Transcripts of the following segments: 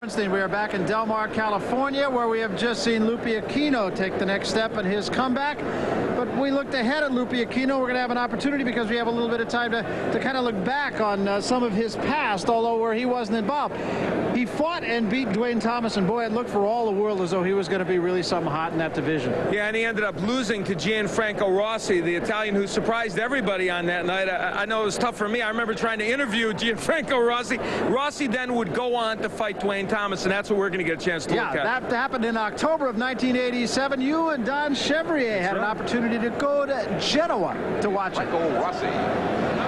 We are back in Del Mar, California, where we have just seen Lupe Aquino take the next step in his comeback. But we looked ahead at Lupe Aquino. We're going to have an opportunity because we have a little bit of time to kind of look back on some of his past, although where he wasn't involved. He fought and beat Duane Thomas, and boy, it looked for all the world as though he was going to be really something hot in that division. Yeah, and he ended up losing to Gianfranco Rosi, the Italian who surprised everybody on that night. I know it was tough for me. I remember trying to interview Gianfranco Rosi. Rosi then would go on to fight Duane Thomas, and that's what we're going to get a chance to look at. Yeah, that happened in October of 1987. You and Don Chevrier had an opportunity to go to Genoa to watch it. Michael Rosi.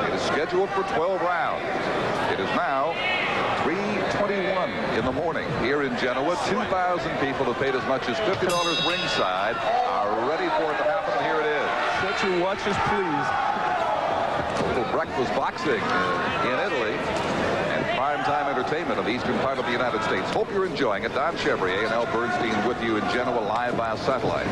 It is scheduled for 12 rounds. It is now 3:21 in the morning here in Genoa. 2,000 people have paid as much as $50 ringside are ready for it to happen, and here it is. Set your watches, please. A little breakfast boxing in Italy. Primetime entertainment of the eastern part of the United States. Hope you're enjoying it. Don Chevrier and Al Bernstein with you in Genoa live via satellite.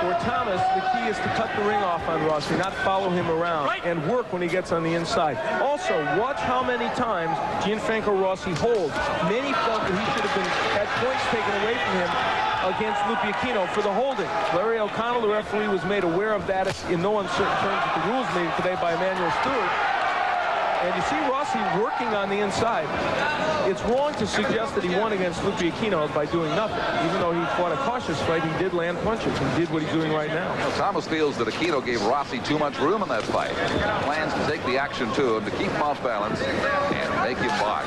For Thomas, the key is to cut the ring off on Rosi, not follow him around, and work when he gets on the inside. Also, watch how many times Gianfranco Rosi holds. Many felt that he should have had points taken away from him against Lupe Aquino for the holding. Larry O'Connell, the referee, was made aware of that in no uncertain terms at the rules meeting today by Emmanuel Stewart. And you see Rosi working on the inside. It's wrong to suggest that he won against Lupe Aquino by doing nothing. Even though he fought a cautious fight, he did land punches and did what he's doing right now. Well, Thomas feels that Aquino gave Rosi too much room in that fight. Plans to take the action to him, to keep him off balance and make him box.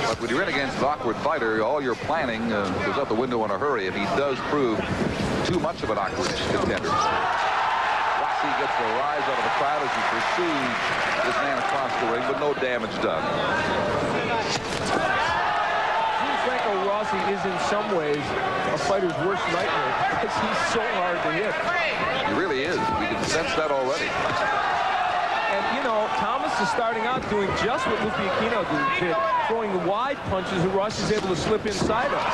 But when you're in against an awkward fighter, all your planning goes out the window in a hurry if he does prove too much of an awkward contender. He gets the rise out of the crowd as he pursues this man across the ring, but no damage done. Gianfranco Rosi is in some ways a fighter's worst nightmare because he's so hard to hit. He really is. We can sense that already. And, you know, Thomas is starting out doing just what Lupe Aquino did, throwing the wide punches that Rosi's able to slip inside of.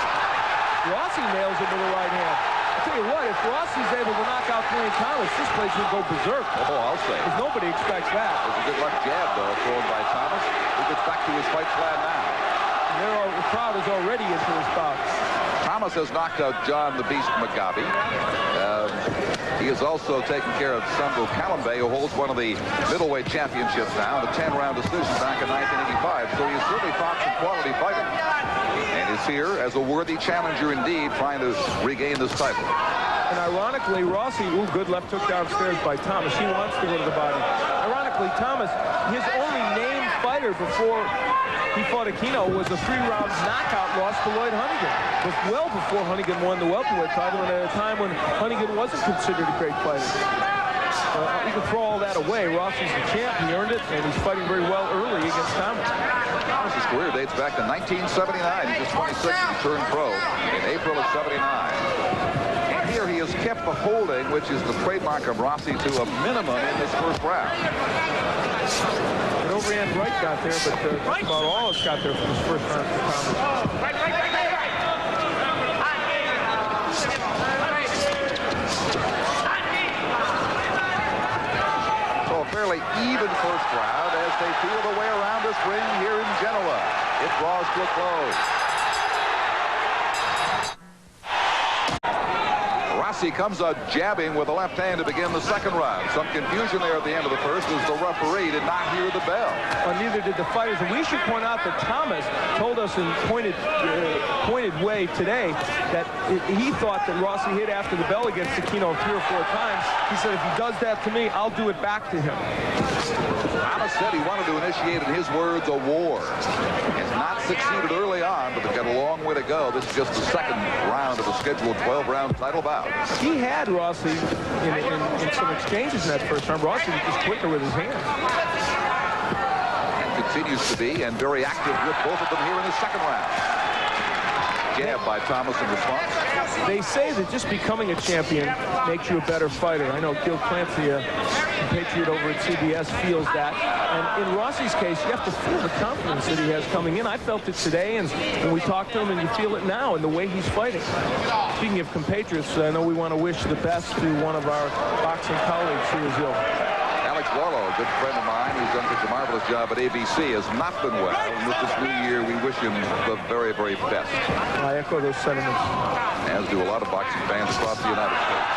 Rosi nails him with the right hand. I'll tell you what, if Rossi's able to knock out Duane Thomas, this place will go berserk. Oh, I'll say. Because nobody expects that. It's a good luck jab, though, thrown by Thomas. He gets back to his fight plan now. The crowd is already into his bout. Thomas has knocked out John the Beast Mugabe. He has also taken care of Sandro Calambe, who holds one of the middleweight championships now, the 10-round decision back in 1985. So he's certainly fought some quality fighting. And is here as a worthy challenger indeed, trying to regain this title. And ironically, Rosi, good left hook downstairs by Thomas. He wants to go to the body. Ironically, Thomas, his only named fighter before he fought Aquino was a 3-round knockout loss to Lloyd Hunnigan. But well before Hunnigan won the welterweight title and at a time when Hunnigan wasn't considered a great fighter. You can throw all that away. Rossi's the champ. He earned it, and he's fighting very well early against Thomas. Thomas's career dates back to 1979. He's just 26 and turned pro in April of '79. And here he has kept the holding, which is the trademark of Rosi, to a minimum in this first round. An overhand right got there, but that's about all it's got there from this first round for Thomas. Fairly even first round as they feel the way around this ring here in Genoa. It draws to a close. Rosi comes out jabbing with the left hand to begin the second round. Some confusion there at the end of the first as the referee did not hear the bell. Well, neither did the fighters. And we should point out that Thomas told us in pointed way today that he thought that Rosi hit after the bell against Aquino 3 or 4 times. He said, if he does that to me, I'll do it back to him. Thomas said he wanted to initiate, in his words, a war. Has not succeeded early on, but they've got a long way to go. This is just the second round of a scheduled 12-round title bout. He had Rosi in some exchanges in that first round. Rosi was just quicker with his hands. And continues to be, and very active with both of them here in the second round. Jab by Thomas in response. They say that just becoming a champion makes you a better fighter. I know Gil Clancy, a compatriot over at CBS, feels that. And in Rossi's case, you have to feel the confidence that he has coming in. I felt it today, and when we talked to him, and you feel it now in the way he's fighting. Speaking of compatriots, I know we want to wish the best to one of our boxing colleagues who is ill. Alex Warlow good friend of mine who's done such a marvelous job at ABC, has not been well. And with this new year, we wish him the very, very best. I echo those sentiments. As do a lot of boxing fans across the United States.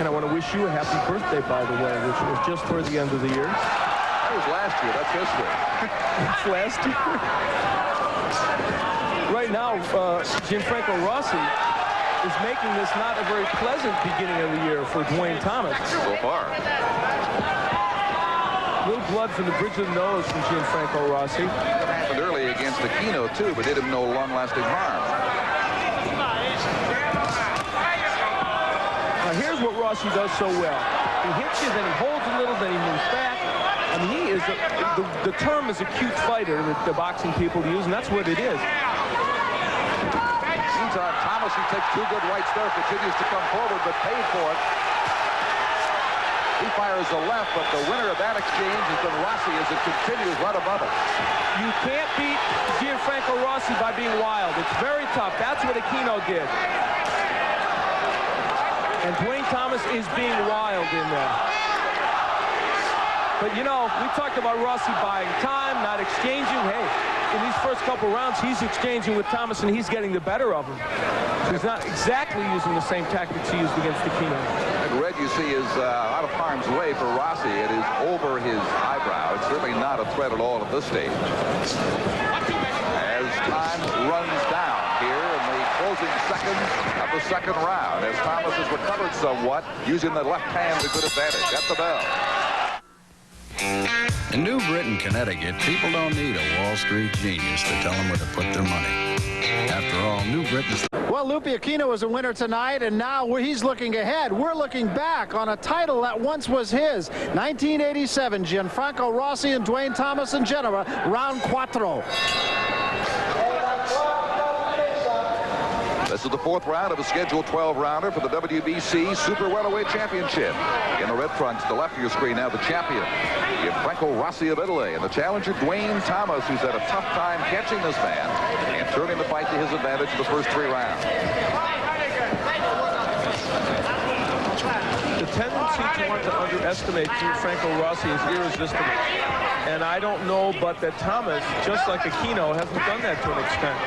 And I want to wish you a happy birthday, by the way, which was just toward the end of the year. That was last year. That's this year. It's last year. Right now, Gianfranco Rosi is making this not a very pleasant beginning of the year for Duane Thomas. So far. A little blood from the bridge of the nose from Gianfranco Rosi. Happened early against Aquino, too, but did him no long-lasting harm. Now, here's what Rosi does so well. He hits you, then he holds a little, then he moves back. I mean, he is, the term is a cute fighter that the boxing people use, and that's what it is. Meantime, Thomas, who takes two good rights there, continues to come forward, but paid for it. He fires a left, but the winner of that exchange has been Rosi as it continues right above it. You can't beat Gianfranco Rosi by being wild. It's very tough. That's what Aquino did. And Duane Thomas is being wild in there. But, you know, we talked about Rosi buying time, not exchanging. Hey, in these first couple rounds, he's exchanging with Thomas, and he's getting the better of him. So he's not exactly using the same tactics he used against Aquino. And red, you see, is out of harm's way for Rosi. It is over his eyebrow. It's certainly not a threat at all at this stage. As time runs down here in the closing seconds of the second round, as Thomas has recovered somewhat, using the left hand to good advantage. At the bell. In New Britain, Connecticut, people don't need a Wall Street genius to tell them where to put their money. After all, New Britain's... Well, Lupe Aquino was a winner tonight, and now he's looking ahead. We're looking back on a title that once was his. 1987, Gianfranco Rosi and Duane Thomas in Genoa, round 4. This is the fourth round of a scheduled 12-rounder for the WBC Super Welterweight Championship. In the red trunks, to the left of your screen now, the champion, Gianfranco Rosi of Italy, and the challenger, Duane Thomas, who's had a tough time catching this man and turning the fight to his advantage in the first 3 rounds. The tendency to want to underestimate Gianfranco Rosi is irresistible. And I don't know but that Thomas, just like Aquino, hasn't done that to an extent.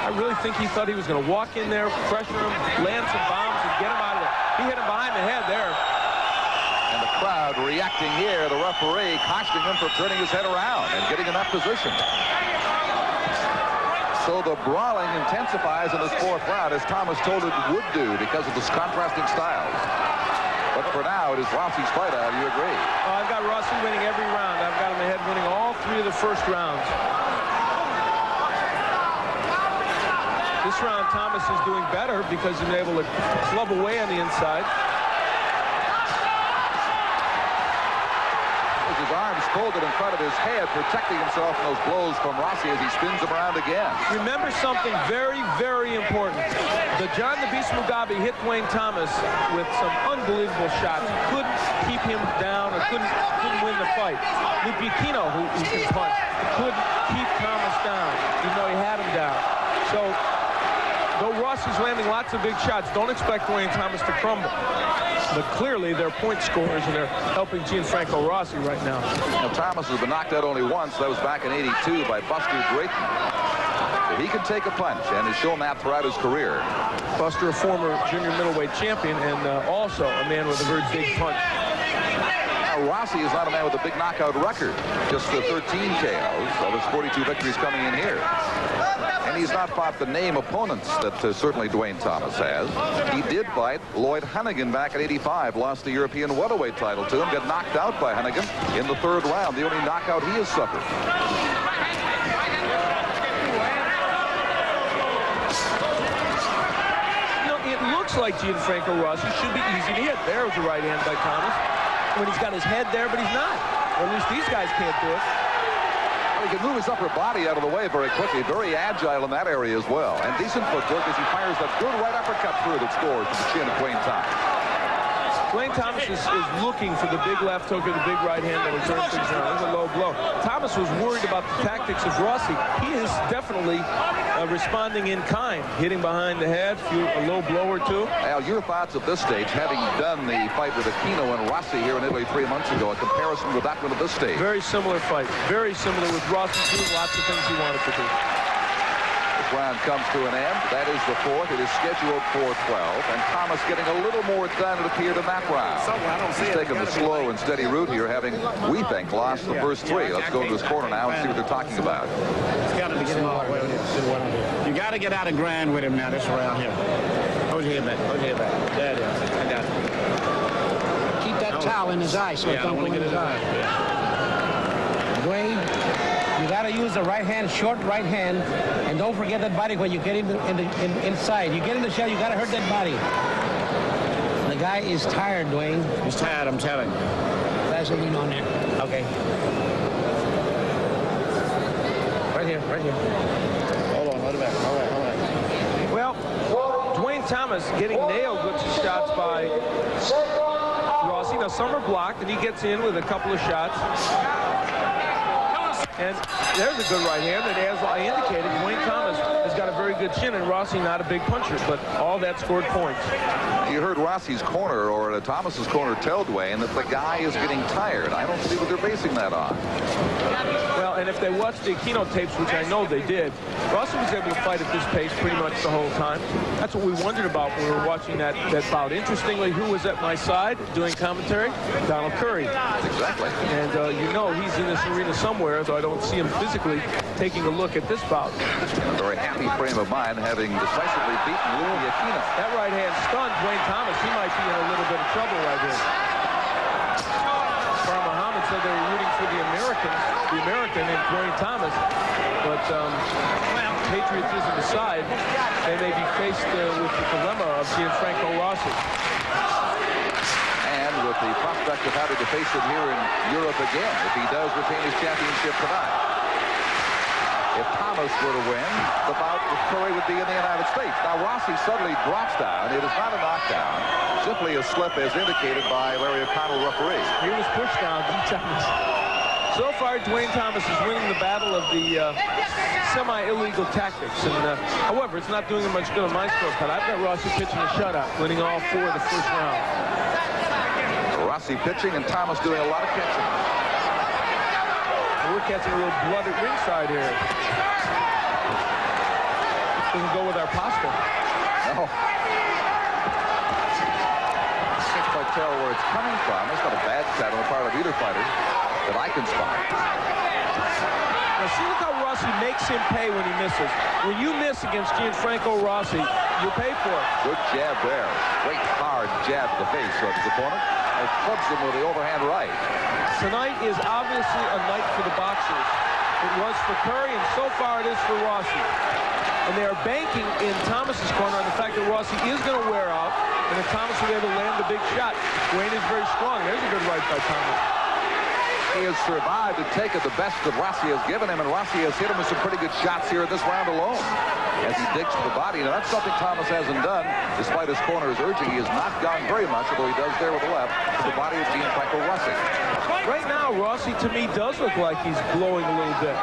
I really think he thought he was going to walk in there, pressure him, land some bombs, and get him out of there. He hit him behind the head there. And the crowd reacting here, the referee costing him for turning his head around and getting in that position. So the brawling intensifies in this fourth round, as Thomas told it would do because of this contrasting styles. But for now, it is Rossi's fight out. You agree? Oh, I've got Rosi winning every round. I've got him ahead winning all 3 of the first rounds. This round, Thomas is doing better because he's been able to club away on the inside. With his arms folded in front of his head, protecting himself from those blows from Rosi as he spins him around again. Remember something very, very important. The John the Beast Mugabe hit Duane Thomas with some unbelievable shots. Couldn't keep him down, or couldn't win the fight. Lupe Aquino, who can punch, couldn't keep Thomas down, even though he had him down. So, though Rossi's landing lots of big shots, don't expect Duane Thomas to crumble. But clearly, they're point scorers, and they're helping Gianfranco Rosi right now. Now, Thomas has been knocked out only once. That was back in '82 by Buster Drayton. So he can take a punch, and has shown that throughout his career. Buster, a former junior middleweight champion, and also a man with a very big punch. Now, Rosi is not a man with a big knockout record. Just 13 KOs of his 42 victories coming in here. And he's not fought the name opponents that certainly Duane Thomas has. He did fight Lloyd Hennigan back in '85, lost the European welterweight title to him, got knocked out by Hennigan in the 3rd round, the only knockout he has suffered. You know, it looks like Gianfranco Rosi should be easy to hit. There was a right hand by Thomas when he's got his head there, but he's not. Or at least these guys can't do it. He can move his upper body out of the way very quickly. Very agile in that area as well. And decent footwork as he fires that good right uppercut through that scores to the chin of Duane Thomas. Duane Thomas is looking for the big left hook or the big right hand that will turn things around. There's a low blow. Thomas was worried about the tactics of Rosi. He is definitely responding in kind, hitting behind the head, a low blow or two. Al, your thoughts at this stage, having done the fight with Aquino and Rosi here in Italy 3 months ago, a comparison with that one at this stage? Very similar fight. Very similar, with Rosi doing lots of things he wanted to do. This round comes to an end. That is the fourth. It is scheduled for 12. And Thomas getting a little more done, it appeared, in that round. He's taking the slow and steady route here, having, we think, lost the first three. Let's go to his corner now and see what they're talking about. You got to get out of ground with him now, this round here. Hold your head back. Hold your head back. There it is. I got it. Keep that towel in his eye so it don't go in his eye. Duane, you got to use the right hand, short right hand, and don't forget that body when you get inside. You get in the shell, you got to hurt that body. The guy is tired, Duane. He's tired, I'm telling you. Vaseline on there. Okay. Right here, right here. Hold on, hold it back. All right, all right. Well, Duane Thomas getting nailed with some shots by Rosi. Now, some are blocked, and he gets in with a couple of shots. And there's a good right hand, and as I indicated, Duane Thomas has got a very good chin, and Rosi not a big puncher, but all that scored points. You heard Rossi's corner, or Thomas's corner, tell Duane that the guy is getting tired. I don't see what they're basing that on. Well, and if they watched the Aquino tapes, which I know they did, Rosi was able to fight at this pace pretty much the whole time. That's what we wondered about when we were watching that bout. Interestingly, who was at my side doing commentary? Donald Curry. Exactly. And you know he's in this arena somewhere, though I don't see him physically taking a look at this bout. A very happy frame of mind, having decisively beaten Louis Aquino. That right hand stunned Duane Thomas. He might be in a little bit of trouble right here. Farah Muhammad said they were rooting for the American in Duane Thomas. But patriotism aside, they may be faced with the dilemma of Gianfranco Rosi. And with the prospect of having to face him here in Europe again, if he does retain his championship tonight. If Thomas were to win, the bout with Curry would be in the United States. Now, Rosi suddenly drops down. It is not a knockdown, simply a slip as indicated by Larry O'Connell, referee. He was pushed down by Thomas. So far, Duane Thomas is winning the battle of the semi-illegal tactics. And however, it's not doing him much good on my scorecard. I've got Rosi pitching a shutout, winning all four of the first round. Rosi pitching and Thomas doing a lot of catching. We're catching a little blood at ringside here. Doesn't go with our pasta. No. Can't quite tell where it's coming from. It's not a bad shot on the part of either fighter that I can spot. Now see, look how Rosi makes him pay when he misses. When you miss against Gianfranco Rosi, you pay for it. Good jab there. Great hard jab to the face of his opponent. And clubs him with the overhand right. Tonight is obviously a night for the boxers. It was for Curry, and so far it is for Rosi. And they are banking in Thomas's corner on the fact that Rosi is going to wear out, and if Thomas will be able to land the big shot. Duane is very strong. There's a good right by Thomas. He has survived and taken the best that Rosi has given him, and Rosi has hit him with some pretty good shots here in this round alone as he digs for the body. Now, that's something Thomas hasn't done, despite his corner's urging. He has not gone very much, although he does there with the left, to the body of Gianfranco Rosi. Right now, Rosi, to me, does look like he's glowing a little bit,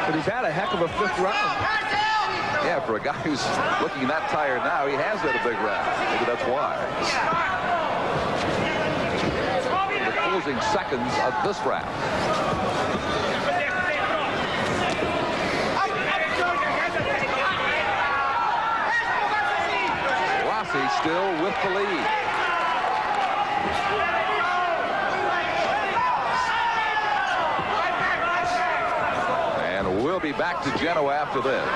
but he's had a heck of a fifth round. Yeah, for a guy who's looking that tired now, he has had a big round. Maybe that's why. The closing seconds of this round. Rosi still with the lead. And we'll be back to Genoa after this.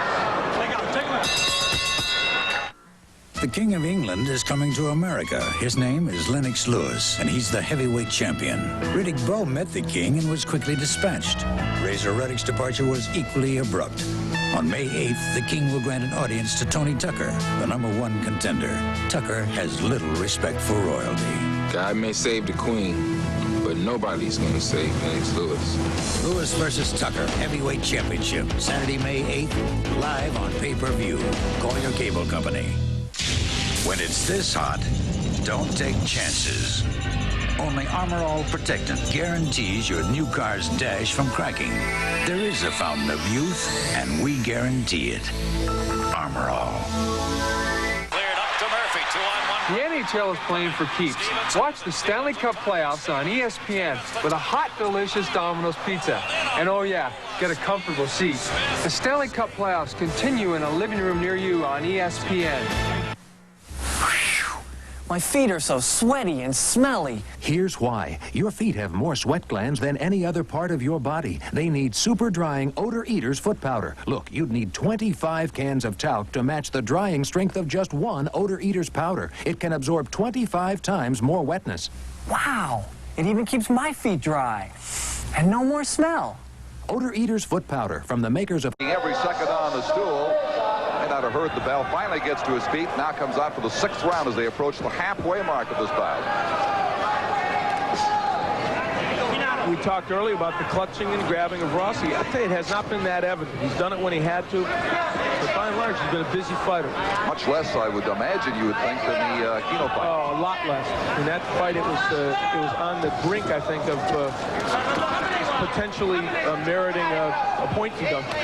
The King of England is coming to America. His name is Lennox Lewis, and he's the heavyweight champion. Riddick Bowe met the King and was quickly dispatched. Razor Reddick's departure was equally abrupt. On May 8th, the King will grant an audience to Tony Tucker, the #1 contender. Tucker has little respect for royalty. God may save the Queen, but nobody's going to save Lennox Lewis. Lewis versus Tucker, heavyweight championship, Saturday, May 8th, live on pay-per-view. Call your cable company. When it's this hot, Don't take chances. Only Armor All Protectant guarantees your new car's dash from cracking. There is a fountain of youth, and we guarantee it. Armor All. Cleared up to Murphy, 2-on-1. The NHL is playing for keeps. Watch the Stanley Cup playoffs on ESPN with a hot, delicious Domino's pizza. And oh yeah, get a comfortable seat. The Stanley Cup playoffs continue in a living room near you on ESPN. My feet are so sweaty and smelly. Here's why. Your feet have more sweat glands than any other part of your body. They need super drying Odor Eaters foot powder. Look, you'd need 25 cans of talc to match the drying strength of just one Odor Eaters powder. It can absorb 25 times more wetness. Wow, it even keeps my feet dry. And no more smell. Odor Eaters foot powder from the makers of... Every second on the stool. May not have heard the bell. Finally gets to his feet. Now comes out for the 6th round as they approach the halfway mark of this bout. We talked earlier about the clutching and grabbing of Rosi. I'll tell you, it has not been that evident. He's done it when he had to. But by and large, he's been a busy fighter. Much less, I would imagine, you would think, than the Aquino fight. Oh, a lot less. In that fight, it was on the brink, I think, of potentially meriting a point deduction.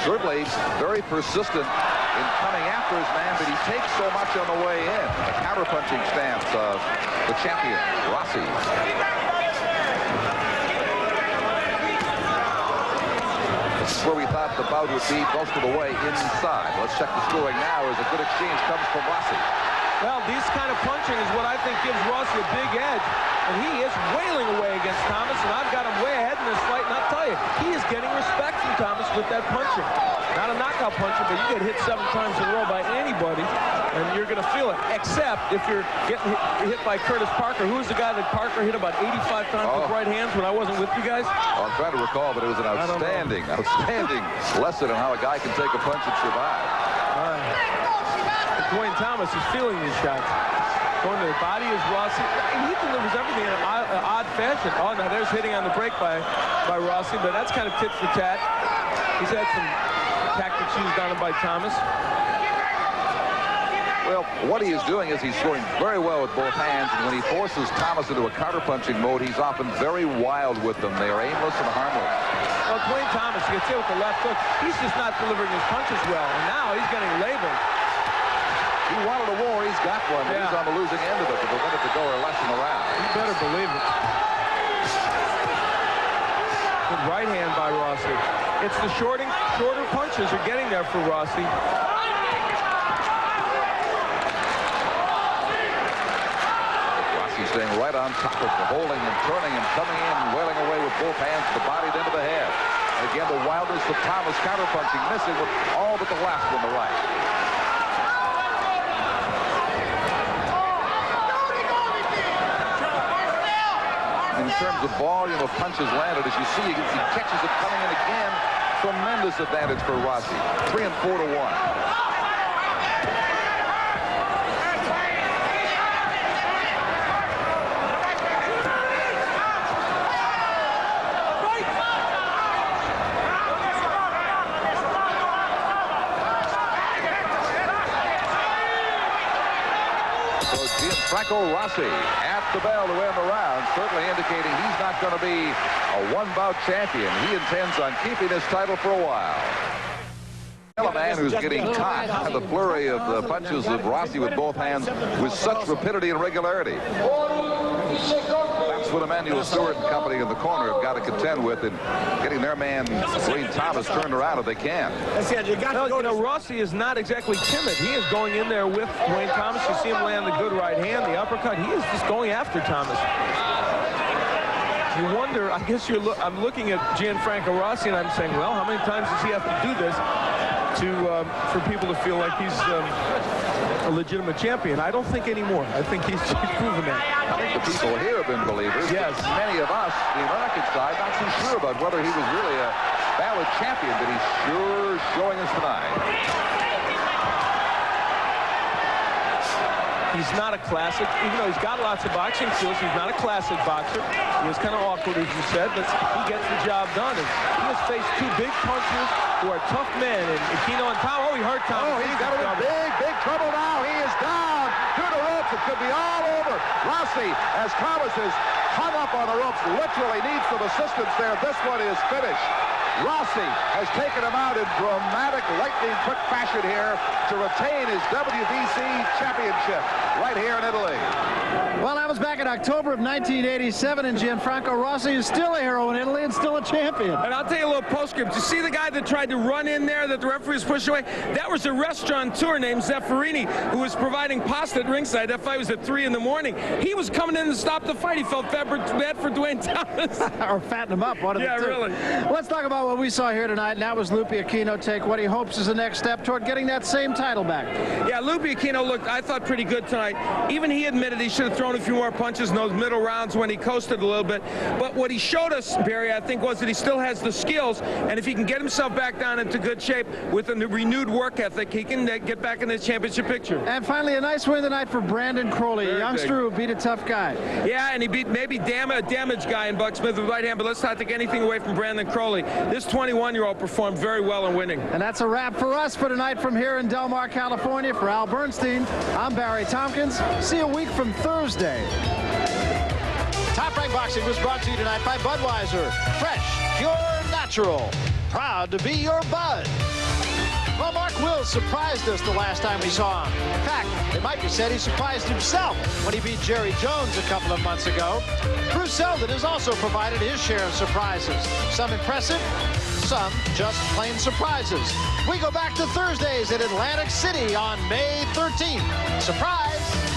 Certainly very persistent in coming after his man, but he takes so much on the way in. The counter-punching stance of the champion, Rosi. This is where we thought the bout would be most of the way inside. Let's check the scoring now as a good exchange comes from Rosi. Well, this kind of punching is what I think gives Rosi a big edge. And he is wailing away against Thomas, and I've got him way ahead in this fight, and I'll tell you, he is getting respect from Thomas with that punching. Not a knockout puncher, but you get hit 7 times in a row by anybody, and you're going to feel it, except if you're getting hit by Curtis Parker. Who's the guy that Parker hit about 85 times with right hands when I wasn't with you guys? Well, I'm trying to recall, but it was an outstanding lesson on how a guy can take a punch and survive. Duane Thomas is feeling these shots. Going to the body is Rosi. And he delivers everything in an odd fashion. Oh, now there's hitting on the break by Rosi, but that's kind of tit for tat. He's had some tactics used on him by Thomas. Well, what he is doing is he's throwing very well with both hands, and when he forces Thomas into a counter-punching mode, he's often very wild with them. They are aimless and harmless. Well, Duane Thomas gets hit with the left hook. He's just not delivering his punches well, and now he's getting labeled. He wanted a war. He's got one. Yeah. He's on the losing end of it with a minute to go or less in the round. You better believe it. Good right hand by Rosi. It's the shorter punches are getting there for Rosi. Rosi staying right on top of the holding and turning and coming in and wailing away with both hands, the body into the head. And again, the wildness of Thomas counterpunching, missing with all but the last one, the right. In terms of volume of punches landed, as you see, he catches it coming in again. Tremendous advantage for Rosi. 3 and 4 to 1. So Gianfranco Rosi at the bell to end the round, certainly indicating he's not going to be a one-bout champion. He intends on keeping his title for a while. A man who's getting caught by the flurry of the punches of Rosi with both hands with such rapidity and regularity. That's what Emmanuel Stewart and company in the corner have got to contend with in getting their man, Duane Thomas, turned around if they can. Well, Rosi is not exactly timid. He is going in there with Duane Thomas. You see him land the good right hand, the uppercut. He is just going after Thomas. You wonder, I guess I'm looking at Gianfranco Rosi and I'm saying, well, how many times does he have to do this for people to feel like he's a legitimate champion? I don't think anymore. I think he's proven that. I think the people here have been believers. Yes. Many of us, the American side, not too sure about whether he was really a valid champion, but he's sure showing us tonight. He's not a classic, even though he's got lots of boxing skills. He's not a classic boxer. He was kind of awkward, as you said, but he gets the job done. And he has faced two big punchers who are tough men, and Aquino and Tom. Oh, he hurt Tom. Oh, he's got him in big trouble now. He is down to the ropes. It could be all over. Rosi, as Thomas is hung up on the ropes, literally needs some assistance there. This one is finished. Rosi has taken him out in dramatic, lightning-quick fashion here to retain his WBC championship right here in Italy. Well, that was back in October of 1987, and Gianfranco Rosi is still a hero in Italy and still a champion. And I'll tell you a little postscript. You see the guy that tried to run in there that the referee was pushing away? That was a restaurateur named Zaffarini who was providing pasta at ringside. That fight was at 3 in the morning. He was coming in to stop the fight. He felt bad for Duane Thomas. Or fatten him up, one of the two. Yeah, really. Let's talk about what we saw here tonight, and that was Lupe Aquino take what he hopes is the next step toward getting that same title back. Yeah, Lupe Aquino looked, I thought, pretty good tonight. Even he admitted he should have thrown a few more punches in those middle rounds when he coasted a little bit. But what he showed us, Barry, I think, was that he still has the skills, and if he can get himself back down into good shape with a renewed work ethic, he can get back in the championship picture. And finally, a nice win tonight for Brandon Crowley, a youngster who beat a tough guy. Yeah, and he beat maybe a damaged guy in Buck Smith with the right hand, but let's not take anything away from Brandon Crowley. This 21-year-old performed very well in winning. And that's a wrap for us for tonight from here in Del Mar, California. For Al Bernstein, I'm Barry Tompkins. See you a week from Thursday. Top Rank Boxing was brought to you tonight by Budweiser. Fresh, pure, natural. Proud to be your bud. Well, Mark Wills surprised us the last time we saw him. In fact, it might be said he surprised himself when he beat Jerry Jones a couple of months ago. Bruce Seldon has also provided his share of surprises. Some impressive, some just plain surprises. We go back to Thursdays at Atlantic City on May 13th. Surprise!